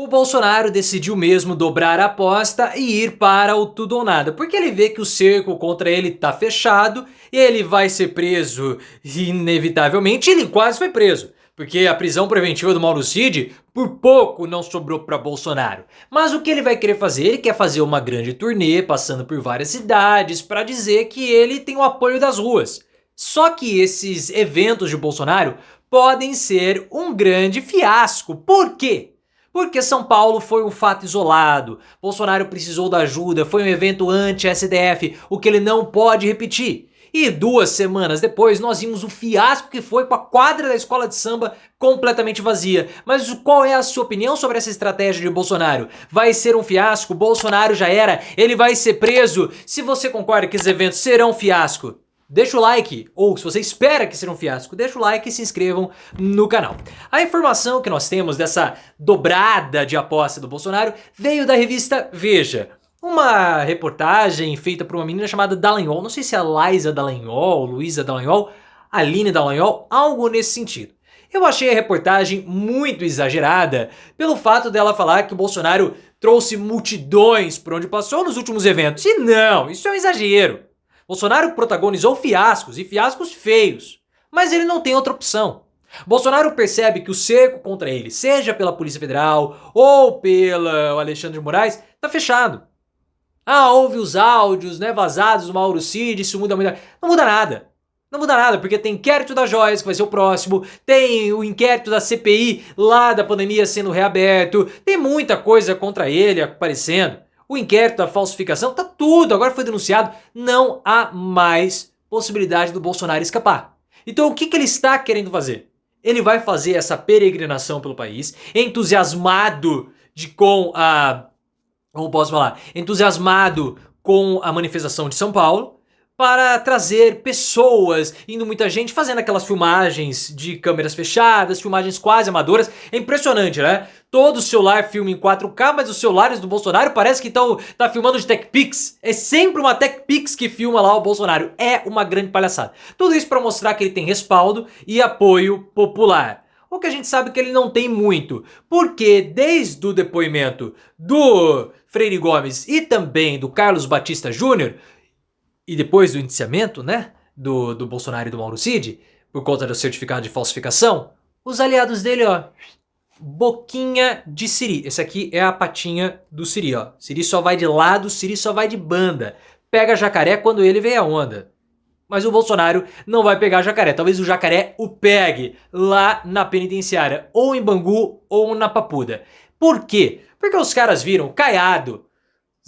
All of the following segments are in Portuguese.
O Bolsonaro decidiu mesmo dobrar a aposta e ir para o tudo ou nada, porque ele vê que o cerco contra ele tá fechado, ele vai ser preso inevitavelmente, ele quase foi preso. Porque a prisão preventiva do Mauro Cid, por pouco não sobrou para Bolsonaro. Mas o que ele vai querer fazer? Ele quer fazer uma grande turnê, passando por várias cidades, para dizer que ele tem o apoio das ruas. Só que esses eventos de Bolsonaro podem ser um grande fiasco. Por quê? Porque São Paulo foi um fato isolado, Bolsonaro precisou da ajuda, foi um evento anti-STF, o que ele não pode repetir. E 2 semanas depois nós vimos o fiasco que foi com a quadra da escola de samba completamente vazia. Mas qual é a sua opinião sobre essa estratégia de Bolsonaro? Vai ser um fiasco? Bolsonaro já era? Ele vai ser preso? Se você concorda que esses eventos serão um fiasco, deixa o like, ou se você espera que seja um fiasco, deixa o like e se inscrevam no canal. A informação que nós temos dessa dobrada de aposta do Bolsonaro veio da revista Veja. Uma reportagem feita por uma menina chamada Dallagnol, não sei se é a Liza Dallagnol, Luísa Dallagnol, Aline Dallagnol, algo nesse sentido. Eu achei a reportagem muito exagerada pelo fato dela falar que o Bolsonaro trouxe multidões por onde passou nos últimos eventos. E não, isso é um exagero. Bolsonaro protagonizou fiascos e fiascos feios, mas ele não tem outra opção. Bolsonaro percebe que o cerco contra ele, seja pela Polícia Federal ou pelo Alexandre de Moraes, tá fechado. Houve os áudios, vazados do Mauro Cid, isso muda. Não muda nada. Não muda nada, porque tem inquérito das joias, que vai ser o próximo, tem o inquérito da CPI lá da pandemia sendo reaberto, tem muita coisa contra ele aparecendo. O inquérito da falsificação, tá tudo, agora foi denunciado, não há mais possibilidade do Bolsonaro escapar. Então o que ele está querendo fazer? Ele vai fazer essa peregrinação pelo país, entusiasmado entusiasmado com a manifestação de São Paulo, para trazer pessoas, indo muita gente, fazendo aquelas filmagens de câmeras fechadas, filmagens quase amadoras. É impressionante, né? Todo celular filma em 4K, mas os celulares do Bolsonaro parece que tá filmando de TechPix. É sempre uma TechPix que filma lá o Bolsonaro. É uma grande palhaçada. Tudo isso para mostrar que ele tem respaldo e apoio popular. O que a gente sabe que ele não tem muito, porque desde o depoimento do Freire Gomes e também do Carlos Batista Júnior, e depois do indiciamento, do Bolsonaro e do Mauro Cid, por conta do certificado de falsificação, os aliados dele, boquinha de siri. Esse aqui é a patinha do siri, Siri só vai de lado, siri só vai de banda. Pega jacaré quando ele vem a onda. Mas o Bolsonaro não vai pegar jacaré. Talvez o jacaré o pegue lá na penitenciária, ou em Bangu, ou na Papuda. Por quê? Porque os caras viram Caiado,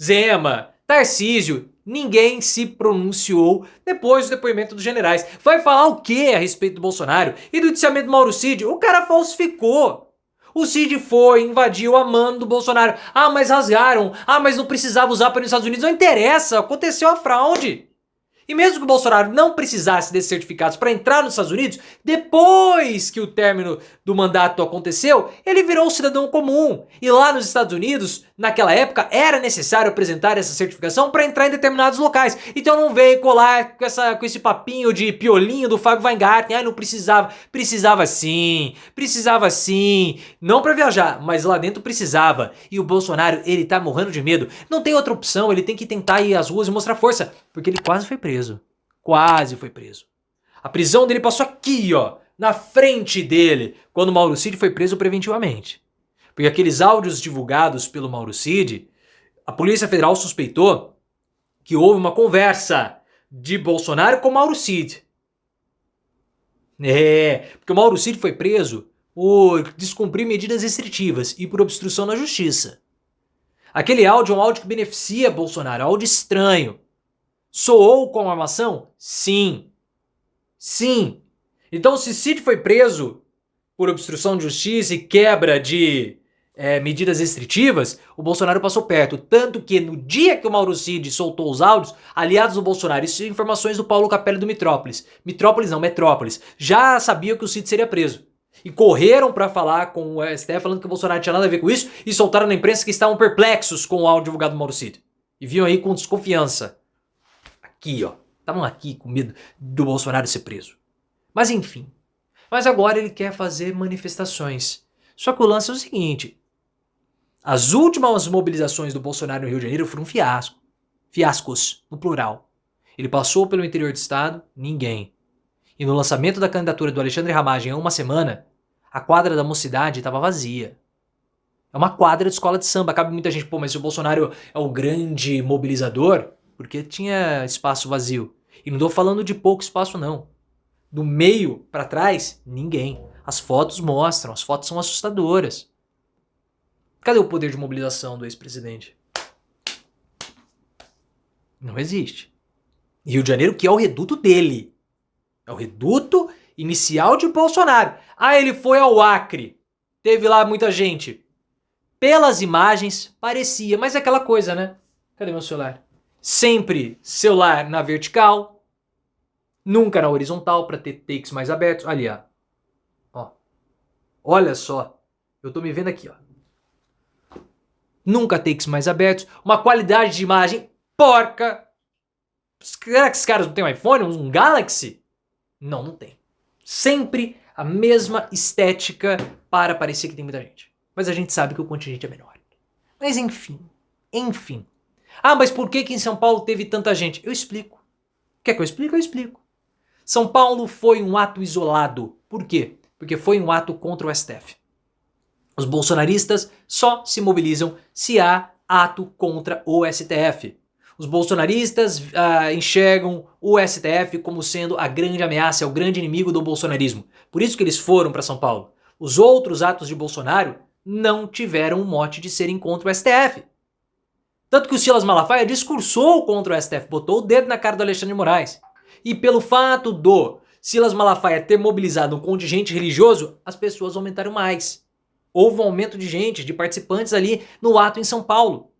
Zema, Tarcísio, ninguém se pronunciou depois do depoimento dos generais. Vai falar o que a respeito do Bolsonaro e do indiciamento do Mauro Cid? O cara falsificou. O Cid foi, invadiu a mano do Bolsonaro. Mas rasgaram. Mas não precisava usar para ir nos Estados Unidos. Não interessa, aconteceu a fraude. E mesmo que o Bolsonaro não precisasse desses certificados para entrar nos Estados Unidos, depois que o término do mandato aconteceu, ele virou um cidadão comum. E lá nos Estados Unidos, naquela época, era necessário apresentar essa certificação para entrar em determinados locais. Então não veio colar com esse papinho de piolinho do Fábio Weingarten. Não precisava. Precisava sim. Não para viajar, mas lá dentro precisava. E o Bolsonaro, ele tá morrendo de medo. Não tem outra opção, ele tem que tentar ir às ruas e mostrar força. Porque ele quase foi preso. Quase foi preso. A prisão dele passou aqui, na frente dele, quando o Mauro Cid foi preso preventivamente. Porque aqueles áudios divulgados pelo Mauro Cid, a Polícia Federal suspeitou que houve uma conversa de Bolsonaro com Mauro Cid. Porque o Mauro Cid foi preso por descumprir medidas restritivas e por obstrução na justiça. Aquele áudio é um áudio que beneficia Bolsonaro, áudio estranho. Soou com armação? Sim. Então, se Cid foi preso por obstrução de justiça e quebra de medidas restritivas, o Bolsonaro passou perto. Tanto que no dia que o Mauro Cid soltou os áudios, aliados do Bolsonaro, isso informações do Paulo Capelli do Metrópolis, já sabiam que o Cid seria preso. E correram para falar com o STF falando que o Bolsonaro tinha nada a ver com isso e soltaram na imprensa que estavam perplexos com o áudio divulgado do Mauro Cid. E viam aí com desconfiança. Aqui, estavam aqui com medo do Bolsonaro ser preso. Mas enfim. Mas agora ele quer fazer manifestações. Só que o lance é o seguinte. As últimas mobilizações do Bolsonaro no Rio de Janeiro foram um fiasco. Fiascos, no plural. Ele passou pelo interior do estado, ninguém. E no lançamento da candidatura do Alexandre Ramagem há uma semana, a quadra da Mocidade estava vazia. É uma quadra de escola de samba. Cabe muita gente, pô, mas se o Bolsonaro é o grande mobilizador, porque tinha espaço vazio. E não tô falando de pouco espaço, não. Do meio para trás, ninguém. As fotos mostram, as fotos são assustadoras. Cadê o poder de mobilização do ex-presidente? Não existe. Rio de Janeiro, que é o reduto dele. É o reduto inicial de Bolsonaro. Ah, ele foi ao Acre. Teve lá muita gente. Pelas imagens, parecia, mas é aquela coisa, né? Cadê meu celular? Sempre celular na vertical, nunca na horizontal para ter takes mais abertos. Ali, ó. Olha só. Eu tô me vendo aqui, ó. Nunca takes mais abertos. Uma qualidade de imagem porca. Será que esses caras não têm um iPhone? Um Galaxy? Não, não tem. Sempre a mesma estética para parecer que tem muita gente. Mas a gente sabe que o contingente é menor. Mas enfim. Ah, mas por que em São Paulo teve tanta gente? Eu explico. Quer que eu explique? Eu explico. São Paulo foi um ato isolado. Por quê? Porque foi um ato contra o STF. Os bolsonaristas só se mobilizam se há ato contra o STF. Os bolsonaristas enxergam o STF como sendo a grande ameaça, o grande inimigo do bolsonarismo. Por isso que eles foram para São Paulo. Os outros atos de Bolsonaro não tiveram o mote de serem contra o STF. Tanto que o Silas Malafaia discursou contra o STF, botou o dedo na cara do Alexandre de Moraes. E pelo fato do Silas Malafaia ter mobilizado um contingente religioso, as pessoas aumentaram mais. Houve um aumento de gente, de participantes ali no ato em São Paulo.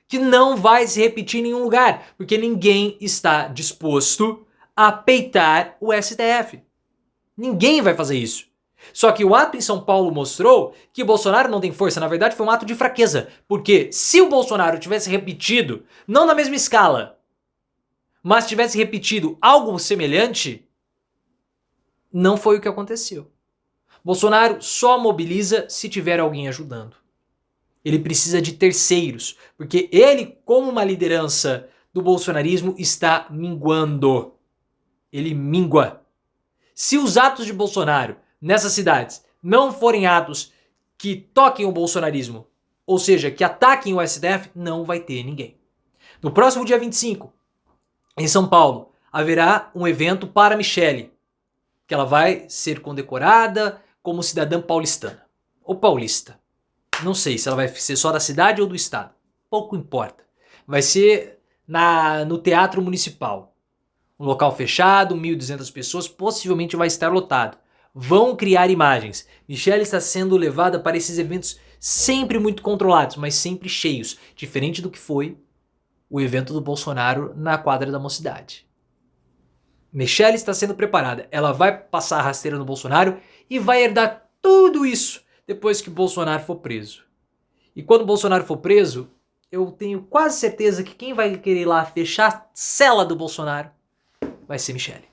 Que não vai se repetir em nenhum lugar, porque ninguém está disposto a peitar o STF. Ninguém vai fazer isso. Só que o ato em São Paulo mostrou que Bolsonaro não tem força. Na verdade, foi um ato de fraqueza. Porque se o Bolsonaro tivesse repetido, não na mesma escala, mas tivesse repetido algo semelhante, não foi o que aconteceu. Bolsonaro só mobiliza se tiver alguém ajudando. Ele precisa de terceiros, porque ele, como uma liderança do bolsonarismo, está minguando. Ele mingua. Se os atos de Bolsonaro nessas cidades não forem atos que toquem o bolsonarismo, ou seja, que ataquem o STF, não vai ter ninguém. No próximo dia 25, em São Paulo, haverá um evento para Michele, que ela vai ser condecorada como cidadã paulistana. Ou paulista. Não sei se ela vai ser só da cidade ou do estado. Pouco importa. Vai ser no Teatro Municipal. Um local fechado, 1.200 pessoas, possivelmente vai estar lotado. Vão criar imagens. Michele está sendo levada para esses eventos sempre muito controlados, mas sempre cheios. Diferente do que foi o evento do Bolsonaro na quadra da Mocidade. Michele está sendo preparada. Ela vai passar a rasteira no Bolsonaro e vai herdar tudo isso depois que Bolsonaro for preso. E quando Bolsonaro for preso, eu tenho quase certeza que quem vai querer ir lá fechar a cela do Bolsonaro vai ser Michele.